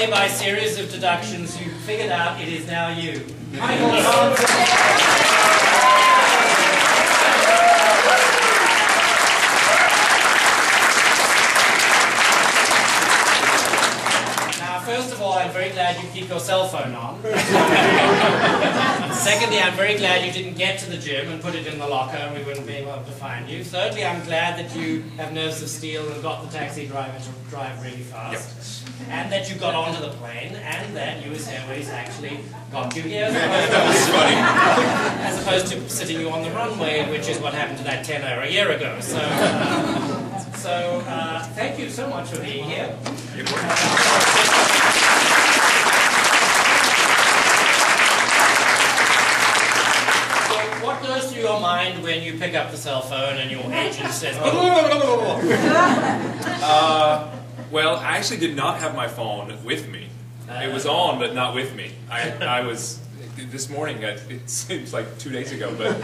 way, by series of deductions, you figured out it is now you. Michael Todd Simpson. First of all, I'm very glad you keep your cell phone on. Secondly, I'm very glad you didn't get to the gym and put it in the locker and we wouldn't be able to find you. Thirdly, I'm glad that you have nerves of steel and got the taxi driver to drive really fast. Yep. And that you got onto the plane and that US Airways actually got you here as opposed to sitting you on the runway, which is what happened to that tenor a year ago. So, thank you so much for being here. What goes through your mind when you pick up the cell phone and your agent says, well, I actually did not have my phone with me. It was on, but not with me. I was, this morning, it seems like 2 days ago, but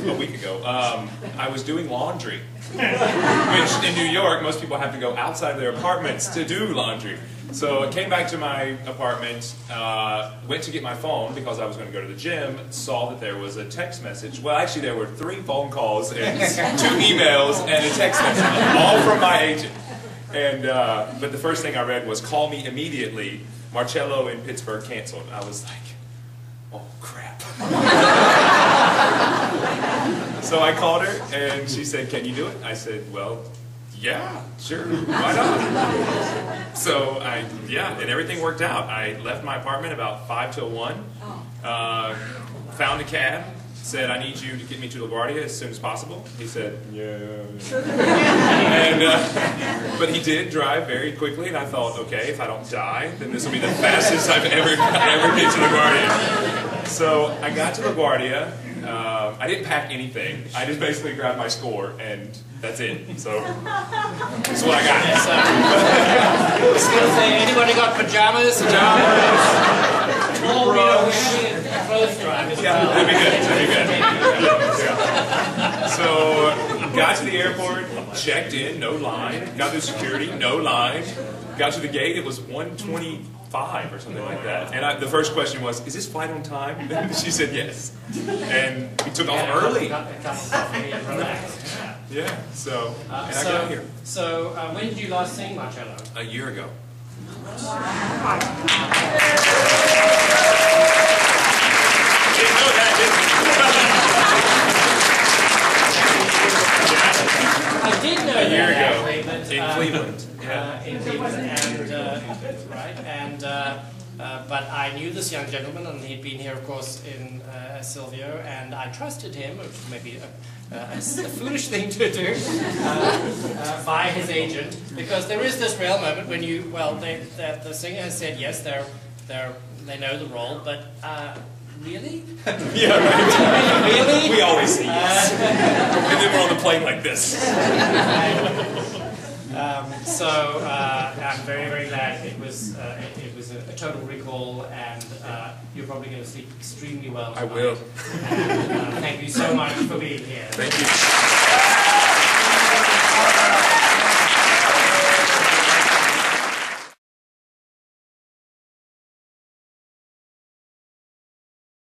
a week ago, I was doing laundry, which in New York, most people have to go outside of their apartments to do laundry. So I came back to my apartment, went to get my phone because I was going to go to the gym, saw that there was a text message. Well, actually there were 3 phone calls and 2 emails and a text message, all from my agent. And but the first thing I read was, "Call me immediately. Marcello in Pittsburgh canceled." I was like, oh crap. So I called her and she said, "Can you do it?" I said, "Well, yeah, sure, why not?" So yeah, and everything worked out. I left my apartment about 5 till 1, found a cab, said, "I need you to get me to LaGuardia as soon as possible." He said, "Yeah." And, but he did drive very quickly, and I thought, okay, if I don't die, then this will be the fastest I've ever been to LaGuardia. So I got to LaGuardia. I didn't pack anything. I just basically grabbed my score, and that's it. So that's what I got. Anybody got pajamas? Yeah, that'd be good. So got to the airport, checked in, no line. Got through security, no line. Got to the gate, it was 1:25 or something like that. And the first question was, "Is this flight on time?" She said yes. And we took off early. Yeah, so, and I got here. So, when did you last sing Marcello? A year ago. Didn't know that, didn't you? I did know a year ago, actually, but, in Cleveland. In Cleveland, but I knew this young gentleman, and he'd been here, of course, in Silvio, and I trusted him, which may be a foolish thing to do, by his agent, because there is this real moment when you, well, the singer has said yes, they know the role, but really? Yeah, right. Really? We always say yes. And then we're on the plane like this. I'm very, very glad it was a total recall, and you're probably going to sleep extremely well tonight. I will. And, thank you so much for being here. Thank you.